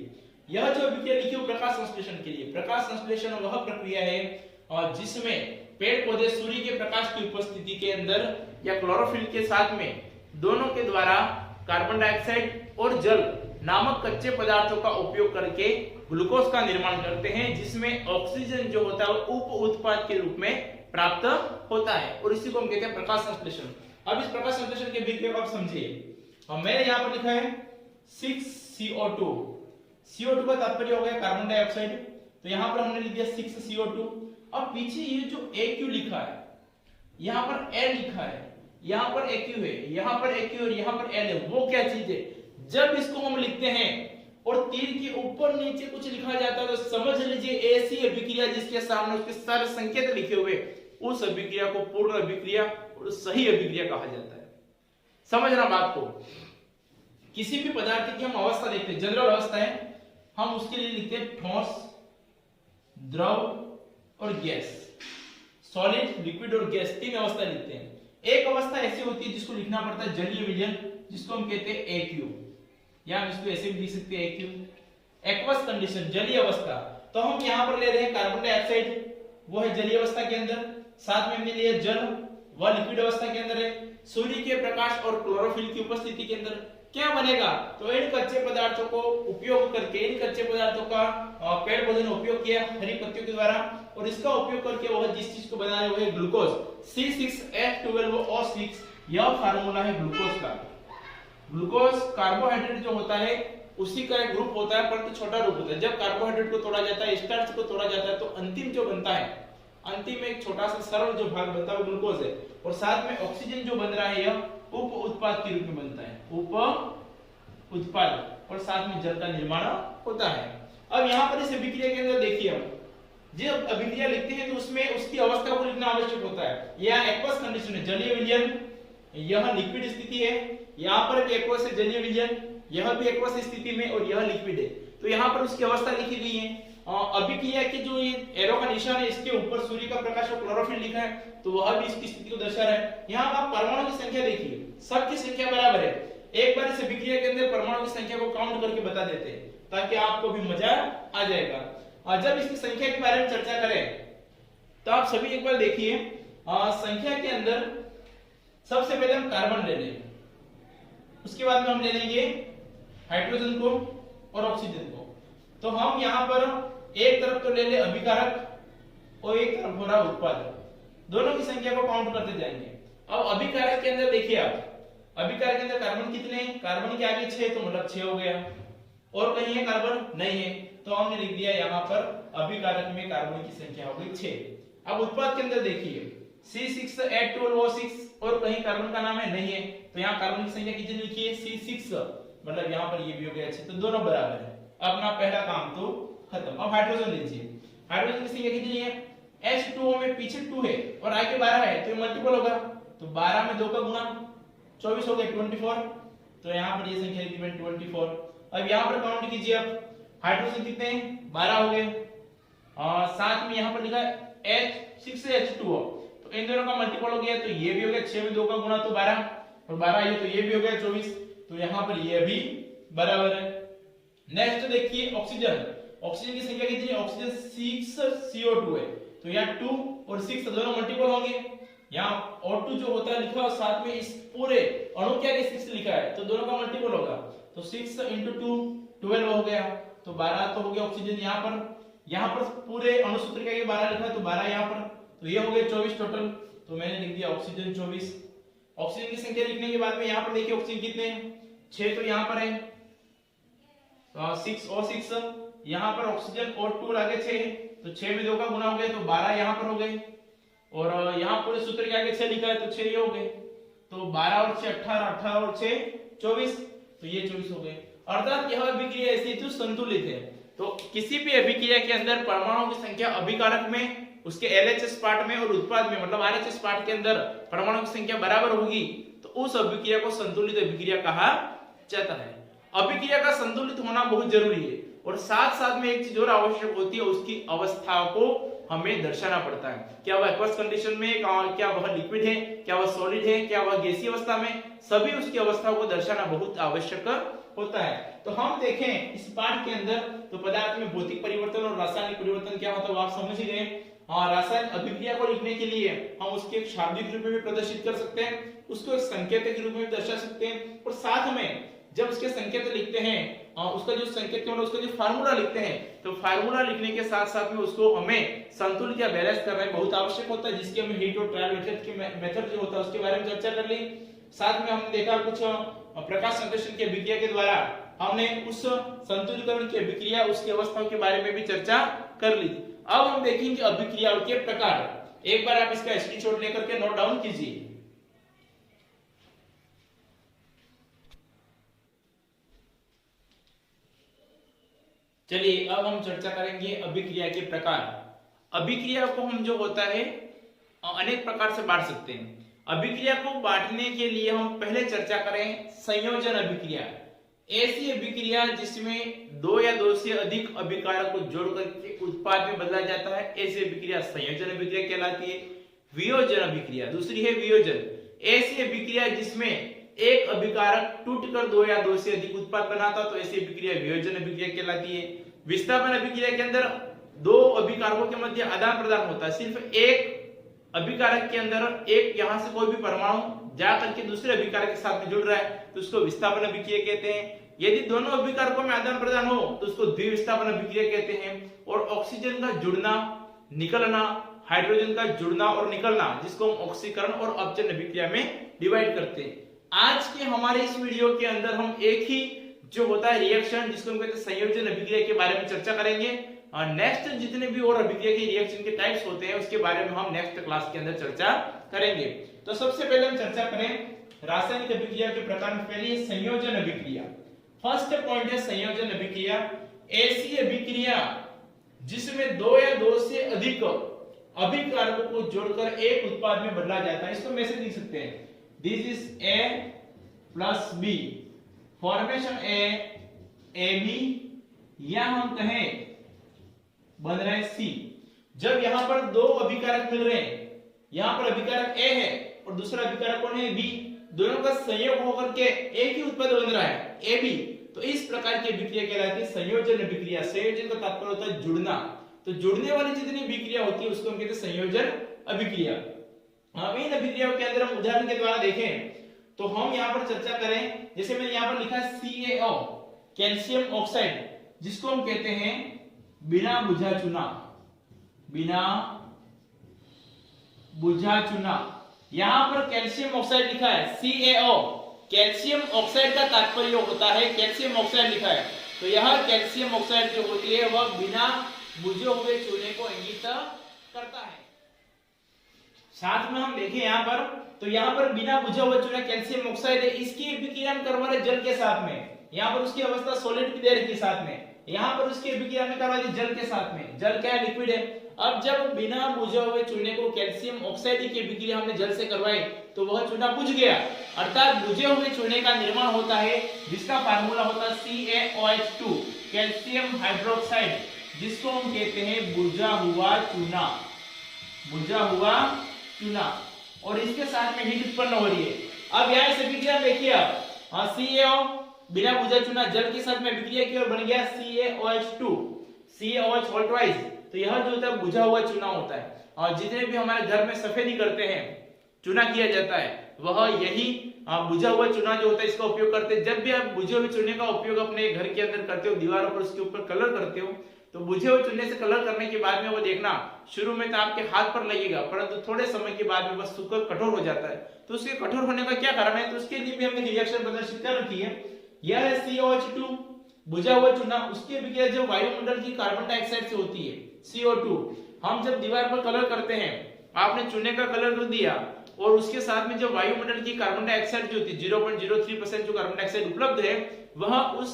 S1: यह जो अभिक्रिया लिखी है प्रकाश संश्लेषण के लिए। प्रकाश संश्लेषण वह प्रक्रिया है जिसमें पेड़ पौधे सूर्य के प्रकाश की उपस्थिति के अंदर या क्लोरोफिल के साथ में दोनों के द्वारा कार्बन डाइऑक्साइड और जल नामक कच्चे पदार्थों का उपयोग करके ग्लूकोज का निर्माण करते हैं, जिसमें ऑक्सीजन जो होता है वो उप उत्पाद के रूप में प्राप्त होता है और इसी को हम कहते हैं प्रकाश संश्लेषण। अब इस प्रकाश संश्लेषण के विधि को आप समझिए। मैंने यहाँ पर लिखा है 6CO2। CO2 का तात्पर्य हो गया कार्बन डाइऑक्साइड, तो यहाँ पर हमने लिख दिया 6CO2। अब पीछे ये जो AQ लिखा है, यहाँ पर L लिखा है, यहाँ पर AQ है, यहाँ पर AQ और यहाँ पर L है, वो क्या चीज है? जब इसको हम लिखते हैं और तीर के ऊपर नीचे कुछ लिखा जाता है तो समझ लीजिए ऐसी अभिक्रिया जिसके सामने उसके सारे संकेत लिखे हुए उस अभिक्रिया को पूर्ण अभिक्रिया और सही अभिक्रिया कहा जाता है। समझना बात को। किसी भी पदार्थ की हम अवस्था देखते हैं, जनरल अवस्था है, हम उसके लिए लिखते हैं ठोस, द्रव और गैस। सॉलिड, लिक्विड और गैस, तीन अवस्था लिखते हैं। एक अवस्था ऐसी होती है जिसको लिखना पड़ता है जलीय विलयन, जिसको हम कहते हैं AQ, या हम इसको ऐसे भी लिख सकते हैं AQ। एक्वस कंडीशन, जलीय अवस्था, तो हम यहाँ पर ले रहे हैं कार्बन डाइऑक्साइड, वो है जलीय अवस्था के अंदर, साथ में हमने लिया जल, वह लिक्विड अवस्था के अंदर है। सूर्य के प्रकाश और क्लोरोफिल की उपस्थिति के अंदर क्या बनेगा? तो इन कच्चे पदार्थों को उपयोग करके, इन कच्चे पदार्थों का पेड़ पौधे ने उपयोग किया हरी पत्तियों के द्वारा, और इसका उपयोग करके वह जिस चीज को बना रहे वो है ग्लूकोज। C6H12O6 यह फार्मूला है ग्लूकोज का। ग्लूकोज कार्बोहाइड्रेट जो होता है उसी का एक ग्रुप होता है परंतु छोटा रूप होता है। जब कार्बोहाइड्रेट को तोड़ा जाता है, स्टार्च को तोड़ा जाता है, तो अंतिम जो बनता है, अंतिम एक छोटा सा सरल जो भाग बनता है वो ग्लूकोज है, और साथ में ऑक्सीजन जो बन रहा है यह उप उत्पाद के रूप में बनता है, उप उत्पाद, और साथ में जल का निर्माण होता है। अब यहाँ पर इस अभिक्रिया के अंदर देखिए, हम जब अभिक्रिया लिखते हैं तो उसमें उसकी अवस्था को लिखना आवश्यक होता है। यह एक्वस कंडीशन है, जलीय विलयन, यह लिक्विड स्थिति है, यहाँ पर भी एक्वस है जलीय विलयन, यह भी एक्वस स्थिति में, और यह लिक्विड है। तो यहाँ पर उसकी अवस्था लिखी गई है। अभिक्रिया के जो ये एरो का निशान है, इसके ऊपर सूर्य का प्रकाश और क्लोरोफिल लिखा है, तो वह भी इसकी स्थिति को दर्शा रहा है। यहाँ आप परमाणु की संख्या देखिए, सबकी संख्या बराबर है। एक बार इस अभिक्रिया के अंदर परमाणु की संख्या को काउंट करके बता देते हैं ताकि आपको भी मजा आ जाएगा। और जब इसकी संख्या के बारे में चर्चा करें तो आप सभी एक बार देखिए, संख्या के अंदर सबसे पहले हम कार्बन ले लेंगे, उसके बाद में हम ले लेंगे हाइड्रोजन को और ऑक्सीजन को। तो हम यहाँ पर एक तरफ तो ले ले अभिकारक और एक तरफ हो रहा उत्पादक, दोनों की संख्या को काउंट करते जाएंगे। अब अभिकारक के अंदर देखिए आप, अभिकारक के अंदर कार्बन कितने हैं? कार्बन के आगे 6, तो मतलब 6 हो गया, और कहीं है कार्बन? नहीं है, तो हमने लिख दिया यहाँ पर अभिकारक में कार्बन की संख्या हो गई 6। अब उत्पाद के अंदर देखिए C6H12O6, और कहीं कार्बन का नाम है? नहीं है, तो यहाँ कार्बन की संख्या कितनी लिखी है? C6, मतलब यहाँ पर ये भी हो गया 6, तो दोनों बराबर है। अपना पहला काम तो खत्म। अब हाइड्रोजन लीजिए, हाइड्रोजन की संख्या कितनी है? H2O में पीछे 2 है और आगे 12 है, तो ये मल्टीपल होगा, तो 12 में 2 का गुणा 24 हो गया 24, तो यहाँ पर ये संख्या लिखी मैंने 24। अब यहाँ पर काउंट कीजिए, अब हाइड्रोजन कितने हैं? 12 हो गए, और साथ में यहाँ पर लिखा है H6H2O, तो इन दोनों का मल्टीपल हो गया, तो ये भी हो गया 6 में 2 का गुणा तो 12, और 12 ये, तो ये भी हो गया 24, तो यहाँ पर ये भी बराबर है। नेक्स्ट देखिए ऑक्सीजन, ऑक्सीजन की संख्या कितनी है? ऑक्सीजन 6CO2 है, तो यहाँ 2 और 6 दोनों मल्टीपल होंगे। यहाँ O2 जो होता है लिखा और साथ में इस पूरे अणु के आगे 6 लिखा है, तो दोनों का मल्टीपल होगा, तो 6 × 2 12 हो गया, तो 12 तो हो गया ऑक्सीजन। यहाँ पर पूरे अणुसूत्र के आगे 12 लिखा है, तो 12 यहाँ पर, तो ये हो गए 24 टोटल, तो मैंने लिख दिया ऑक्सीजन 24। ऑक्सीजन की संख्या लिखने के बाद में यहाँ पर देखिए ऑक्सीजन कितने हैं? 6 तो यहाँ पर है, 6O6, यहाँ पर ऑक्सीजन और 2 आगे 6 है, तो 6 में 2 का गुना हो गया, तो 12 यहाँ पर हो गए, और यहाँ पूरे सूत्र के आगे 6 लिखा है तो 6 ये हो गए, तो 12 और 6 18, 18 और 6 24, तो ये 24 हो गए। अर्थात यह अभिक्रिया ऐसी जो संतुलित है। तो किसी भी अभिक्रिया के अंदर परमाणुओं की संख्या अभिकारक में, उसके LHS पार्ट में और उत्पाद में मतलब RHS पार्ट के अंदर परमाणुओं की संख्या बराबर होगी तो उस अभिक्रिया को संतुलित अभिक्रिया कहा जाता है। अभिक्रिया का संतुलित होना बहुत जरूरी है और साथ साथ में एक चीज और आवश्यक होती है, उसकी अवस्थाओं को हमें दर्शाना पड़ता है। क्या वह एक्वस कंडीशन में, क्या वह लिक्विड है, क्या वह सॉलिड है, क्या वह गैसीय अवस्था में, सभी उसकी अवस्थाओं को दर्शाना बहुत आवश्यक होता है। तो हम देखें इस पाठ के अंदर तो पदार्थ में भौतिक परिवर्तन और रासायनिक परिवर्तन क्या होता है वो आप समझ ही गए। रासायनिक अभिक्रिया को लिखने के लिए हम उसके एक शाब्दिक रूप में भी प्रदर्शित कर सकते हैं, उसको एक संकेत के रूप में भी दर्शा सकते हैं, और साथ में जब उसके संकेत लिखते हैं उसका जो संकेत मतलब उसका जो फार्मूला लिखते हैं तो फार्मूला लिखने के साथ साथ में उसको हमें संतुलित या बैलेंस करना बहुत आवश्यक होता है, जिसके हमें हीट और ट्रायल मेथड जो होता है उसके बारे में चर्चा कर ली। साथ में हमने देखा कुछ प्रकाश संश्लेषण की अभिक्रिया के द्वारा हमने उस संतुलिकरण की अभिक्रिया उसकी अवस्थाओं के बारे में भी चर्चा कर ली। अब हम देखेंगे अभिक्रियाओं के प्रकार। एक बार आप इसका स्क्रीनशॉट लेकर के नोट डाउन कीजिए। चलिए अब हम चर्चा करेंगे अभिक्रिया के प्रकार। अभिक्रिया को हम जो होता है अनेक प्रकार से बांट सकते हैं। अभिक्रिया को बांटने के लिए हम पहले चर्चा करें संयोजन अभिक्रिया। ऐसी अभिक्रिया जिसमें दो या दो से अधिक अभिकारक को जोड़कर के उत्पाद में बदला जाता है, ऐसी अभिक्रिया संयोजन अभिक्रिया कहलाती है। वियोजन अभिक्रिया दूसरी है वियोजन। ऐसी अभिक्रिया जिसमें एक अभिकारक टूटकर दो या दो से अधिक उत्पाद बनाता तो ऐसी अभिक्रिया वियोजन अभिक्रिया कहलाती है। विस्थापन अभिक्रिया के अंदर दो अभिकारकों के मध्य आदान प्रदान होता है, सिर्फ एक अभिकारक के अंदर एक यहां से कोई भी परमाणु जाकर के दूसरे अभिकारक के साथ में जुड़ रहा है तो उसको विस्थापन अभिक्रिया कहते हैं। यदि दोनों अभिकारकों में आदान प्रदान हो तो उसको द्विविस्थापन अभिक्रिया कहते हैं। और ऑक्सीजन का जुड़ना निकलना, हाइड्रोजन का जुड़ना और निकलना, जिसको हम ऑक्सीकरण और अपचयन अभिक्रिया में डिवाइड करते हैं। आज के हमारे इस वीडियो के अंदर हम एक ही जो होता है रिएक्शन जिसको हम कहते हैं संयोजन अभिक्रिया के बारे में चर्चा करेंगे। नेक्स्ट जितने भी और अभिक्रिया के रिएक्शन के टाइप्स होते हैं उसके बारे में हम नेक्स्ट क्लास के अंदर चर्चा करेंगे। तो सबसे पहले हम चर्चा करें रासायनिक अभिक्रिया के प्रकार में। पहली है संयोजन अभिक्रिया। फर्स्ट पॉइंट है संयोजन अभिक्रिया। ऐसी अभिक्रिया जिसमें दो या दो से अधिक अभिकारकों को जोड़कर एक उत्पाद में बदला जाता है। इसको मैसेज लिख सकते हैं, this is A plus B, formation AB, या हम कहें बन रहा है C। जब यहां पर दो अभिकारक मिल रहे हैं, यहां पर अभिकारक A है और दूसरा अभिकारक कौन है B, दोनों का संयोग होकर के एक ही उत्पाद बन रहा है AB, तो इस प्रकार की अभिक्रिया कहलाती है संयोजन अभिक्रिया। संयोजन का तात्पर्य होता है जुड़ना, तो जुड़ने वाली जितनी अभिक्रिया होती है उसको हम कहते हैं संयोजन अभिक्रिया। इन अभिक्रियाओं के अंदर हम उदाहरण के द्वारा देखें तो हम यहां पर चर्चा करें, जैसे मैंने यहां पर लिखा है CaO कैल्शियम ऑक्साइड, जिसको हम कहते हैं बिना बुझा चूना, बिना बुझा चूना। यहां पर कैल्शियम ऑक्साइड लिखा है CaO, कैल्शियम ऑक्साइड का तात्पर्य होता है कैल्शियम ऑक्साइड लिखा है, तो यह कैल्शियम ऑक्साइड जो होती है वह बिना बुझे हुए चूने को इंगित करता है। साथ में हम देखें यहां पर, तो यहां पर बिना बुझा हुआ चूना कैल्शियम ऑक्साइड है, इसकी अभिक्रिया करवा रहे जल के साथ में। यहां पर उसकी अवस्था सॉलिड की दे रखी साथ में, यहां पर उसकी अभिक्रिया में करवा दी जल के साथ में। जल क्या है? लिक्विड है। अब जब बिना बुझे हुए चूने को कैल्शियम ऑक्साइड की अभिक्रिया हमने जल से करवाई तो वह चूना बुझ गया, अर्थात बुझे हुए चूने का निर्माण होता है जिसका फार्मूला होता है CaOH2 कैल्शियम हाइड्रोक्साइड, जिसको हम कहते हैं बुझा हुआ चूना, बुझा हुआ चूना। और इसके साथ में हीट उत्पन्न हो रही है। अब यहां इस अभिक्रिया देखिए आप, CaO बिना बुझा चूना जल के साथ में अभिक्रिया की और बन गया CaOH2, CaOH होल ट्वाइस। तो यह जो होता है बुझा हुआ चूना होता है। और जितने भी हमारे घर में सफेदी करते हैं, चूना किया जाता है, वह यही बुझा हुआ चूना जो होता है इसका उपयोग करते हैं। जब भी आप बुझे हुए चूने का उपयोग अपने घर के अंदर करते हो, दीवारों पर उसके ऊपर कलर करते हो, तो बुझे हुए चूने से कलर करने के बाद में वो देखना शुरू में तो आपके हाथ पर लगेगा, परंतु थोड़े समय के बाद में वह सूखकर कठोर हो जाता है। तो उसके कठोर होने का क्या कारण है? तो उसके लिए भी हमने रिएक्शन प्रदर्शित कर रखी है। यह है CaOH2 बुझा हुआ चूना, उसकी अभिक्रिया जो वायुमंडल की कार्बन डाइऑक्साइड से होती है CO2। हम जब दीवार पर कलर करते हैं आपने चूने का कलर तो दिया और उसके साथ में जो वायुमंडल की कार्बन डाइऑक्साइड जो होती है 0.03% जो कार्बन डाइऑक्साइड उपलब्ध है, वह उस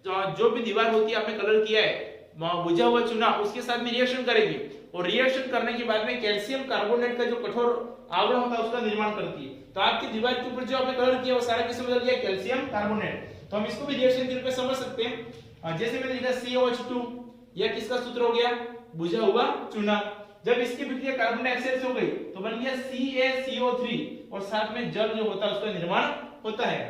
S1: जो भी दीवार होती है आपने कलर किया है बुझा हुआ चूना, उसके साथ में रिएक्शन करेगी और रिएक्शन करने के बाद में कैल्शियम कार्बोनेट का जो कठोर आवरण होता है उसका निर्माण करती है। तो आपकी दीवार के ऊपर जो आपने कलर किया वो सारा किससे बदल गया, कैल्शियम कार्बोनेट। तो हम इसको भी रिएक्शन के रूप में समझ सकते हैं। जैसे मैंने लिखा COH2, यह किसका सूत्र हो गया, बुझा हुआ चूना। जब इसकी विक्रिया कार्बन डाइऑक्साइड से हो गई तो बन गया CaCO3 और साथ में जल जो होता है उसका निर्माण होता है।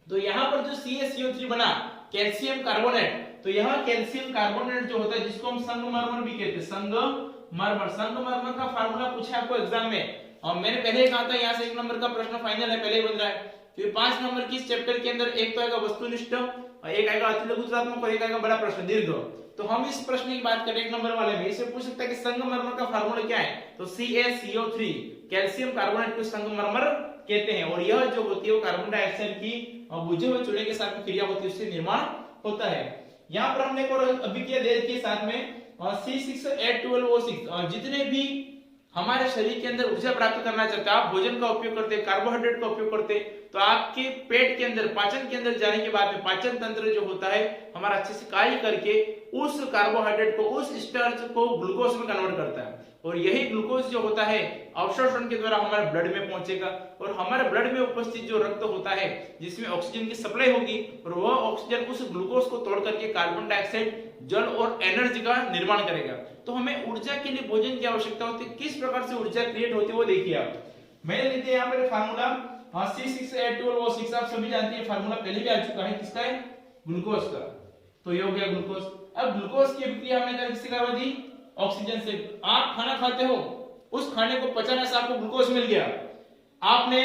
S1: तो यहाँ पर जो CaCO3 बना कैल्शियम कार्बोनेट, तो यहाँ कैल्शियम कार्बोनेट जो होता है जिसको हम संगमरमर भी कहते हैं, संगमरमर। संगमरमर का फार्मूला पूछा आपको एग्जाम में और मैंने पहले ही कहा था यहाँ से 1 नंबर का प्रश्न फाइनल है, पहले ही बन रहा है। फिर 5 नंबर की इस चैप्टर के अंदर एक तो आएगा वस्तुनिष्ठ, एक आएगा अतिलघुत्वात्मक और एक आएगा बड़ा प्रश्न दीर्घ। तो हम इस प्रश्न की बात करें 1 नंबर वाले में, इसे पूछ सकता है कि संगमरमर का फार्मूला क्या है, तो CaCO3 कैल्शियम कार्बोनेट को संगमरमर कहते हैं और यह जो होती है वो कार्बन डाइऑक्साइड की बुझे हुए चूने के साथ में क्रिया होती है, उससे निर्माण होता है। यहाँ पर हमने एक और अभिक्रिया दे रखी है साथ में C6H12O6। जितने भी हमारे शरीर के अंदर ऊर्जा प्राप्त करना चाहते हैं, आप भोजन का उपयोग करते हैं, कार्बोहाइड्रेट का उपयोग करते हैं, तो आपके पेट के अंदर पाचन के अंदर जाने के बाद में पाचन तंत्र जो होता है हमारा अच्छे से कार्य करके उस कार्बोहाइड्रेट को, उस स्टार्च को ग्लूकोज में कन्वर्ट करता है और यही ग्लूकोज जो होता है अवशोषण के द्वारा हमारे ब्लड में पहुंचेगा और हमारे ब्लड में उपस्थित जो रक्त होता है जिसमें ऑक्सीजन की सप्लाई होगी और वह ऑक्सीजन उस ग्लूकोज को तोड़ करके कार्बन डाइऑक्साइड, जल और एनर्जी का निर्माण करेगा। तो हमें ऊर्जा के लिए भोजन की आवश्यकता होती है, किस प्रकार से ऊर्जा क्रिएट होती है वो देखिए आप। मैंने लिख दिया यहाँ पर फार्मूला C6H12O6, आप सभी जानते हैं फार्मूला पहले भी आ चुका है, किसका है, ग्लूकोज का। तो ये हो गया ग्लूकोज। अब ग्लूकोज की अभिक्रिया हमने किससे करवा दी, ऑक्सीजन से। आप खाना खाते हो, उस खाने को पचाने से आपको ग्लूकोज मिल गया, आपने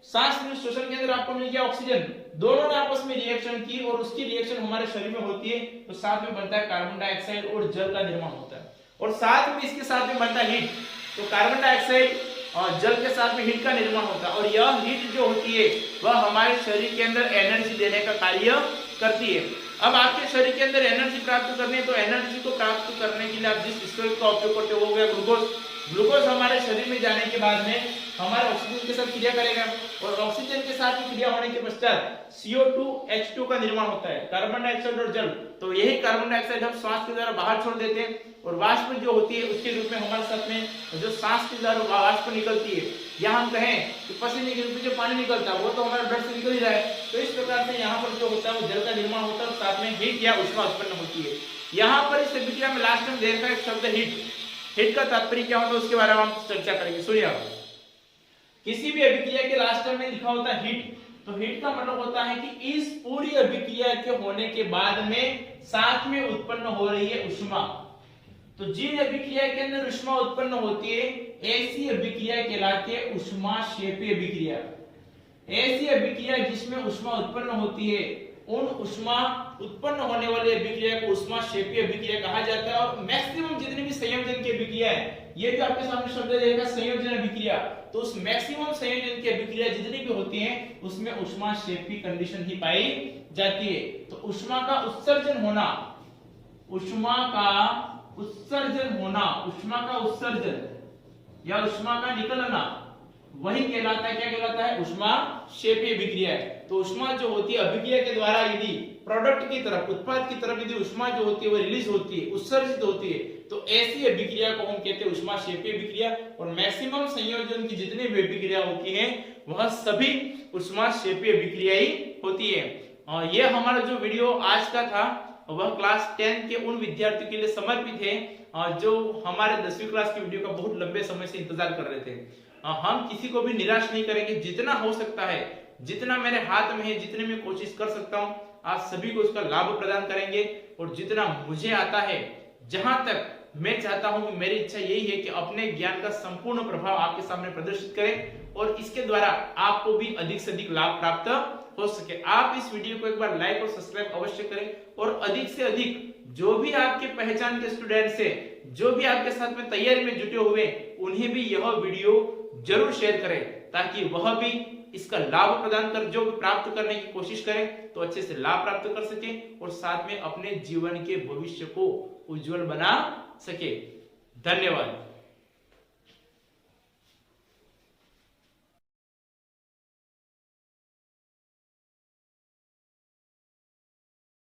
S1: सांस श्वसन के अंदर आपको मिल गया ऑक्सीजन, दोनों ने आपस में रिएक्शन की और उसकी रिएक्शन हमारे शरीर में होती है तो साथ में बनता है कार्बन डाइऑक्साइड और जल का निर्माण होता है और साथ में इसके साथ में बनता है हीट। तो कार्बन डाइऑक्साइड और जल के साथ में हीट का निर्माण होता है और यह हीट जो होती है वह हमारे शरीर के अंदर एनर्जी देने का कार्य करती है। अब आपके शरीर के अंदर एनर्जी प्राप्त करनी है तो एनर्जी को प्राप्त करने के लिए आप जिस स्रोत का उपयोग करते हो वो गया ग्लूकोज। ग्लूकोज हमारे शरीर में जाने के बाद में हमारे ऑक्सीजन के साथ क्रिया करेगा और ऑक्सीजन के साथ क्रिया होने के पश्चात CO2H2 का निर्माण होता है, कार्बन डाइऑक्साइड और जल। तो यही कार्बन डाइऑक्साइड हम श्वास के द्वारा बाहर छोड़ देते हैं और वाष्प जो होती है उसके रूप में हमारे साथ में जो सांस के द्वारा वाष्प निकलती है, यहाँ हम कहें कि पसीने के रूप में जो पानी निकलता है वो तो हमारे ब्लड से निकल ही रहा है। तो इस प्रकार से यहाँ पर जो होता है वो जल का निर्माण होता है और साथ में हीट या उष्मा उत्पन्न होती है। यहाँ पर इस अभिक्रिया में लास्ट में देखा एक शब्द हीट। हीट का तात्पर्य क्या होता है उसके बारे में हम चर्चा करेंगे। सुनिए, किसी भी अभिक्रिया के लास्ट में लिखा होता है हीट, तो हीट का मतलब होता है कि इस पूरी अभिक्रिया के होने के बाद में साथ में उत्पन्न हो रही है उष्मा। तो जिन अभिक्रिया के अंदर उष्मा उत्पन्न होती है ऐसी अभिक्रिया कहलाती है उष्माक्षेपी अभिक्रिया। ऐसी अभिक्रिया जिसमें उष्मा उत्पन्न होती है उन उष्मा उत्पन्न होने वाली अभिक्रिया को उष्माक्षेपी अभिक्रिया कहा जाता है। और मैक्सिमम जितनी भी संयोजन की अभिक्रिया है, ये भी आपके सामने शब्द रहेगा संयोजन अभिक्रिया, तो उस मैक्सिमम संयोजन की अभिक्रिया जितनी भी होती है उसमें उष्माक्षेपी कंडीशन ही पाई जाती है। तो उष्मा का उत्सर्जन होना, उष्मा का उत्सर्जन होना, उष्मा का उत्सर्जन या उष्मा का निकलना वही कहलाता है, क्या कहलाता है, उष्माक्षेपी अभिक्रिया है। तो उष्मा जो होती है अभिक्रिया के द्वारा यदि प्रोडक्ट की तरफ, उत्पाद की तरफ यदि उष्मा जो होती है वो रिलीज होती है, उत्सर्जित होती है, तो ऐसी अभिक्रिया को हम कहते हैं उष्माक्षेपी अभिक्रिया। और मैक्सिमम संयोजन की जितनी भी अभिक्रिया होती है वह सभी उष्माक्षेपी अभिक्रिया ही होती है। और ये हमारा जो वीडियो आज का था वह क्लास 10 के उन विद्यार्थियों के लिए समर्पित है जो हमारे 10वीं क्लास की वीडियो का बहुत लंबे समय से इंतजार कर रहे थे। हम किसी को भी निराश नहीं करेंगे, जितना हो सकता है, जितना मेरे हाथ में है, जितने में कोशिश कर सकता हूं, आप सभी को उसका लाभ प्रदान करेंगे। और जितना मुझे आता है, जहां तक मैं चाहता हूं, मेरी इच्छा यही है कि अपने ज्ञान का संपूर्ण प्रभाव आपके सामने प्रदर्शित करें और इसके द्वारा आपको भी अधिक से अधिक लाभ प्राप्त हो सके। आप इस वीडियो को एक बार लाइक और सब्सक्राइब अवश्य करें और अधिक से अधिक जो भी आपके पहचान के स्टूडेंट्स हैं, जो भी आपके साथ में तैयारी में जुटे हुए, उन्हें भी यह वीडियो जरूर शेयर करें ताकि वह भी इसका लाभ प्रदान कर जो प्राप्त करने की कोशिश करें तो अच्छे से लाभ प्राप्त कर सके और साथ में अपने जीवन के भविष्य को उज्जवल बना सके। धन्यवाद।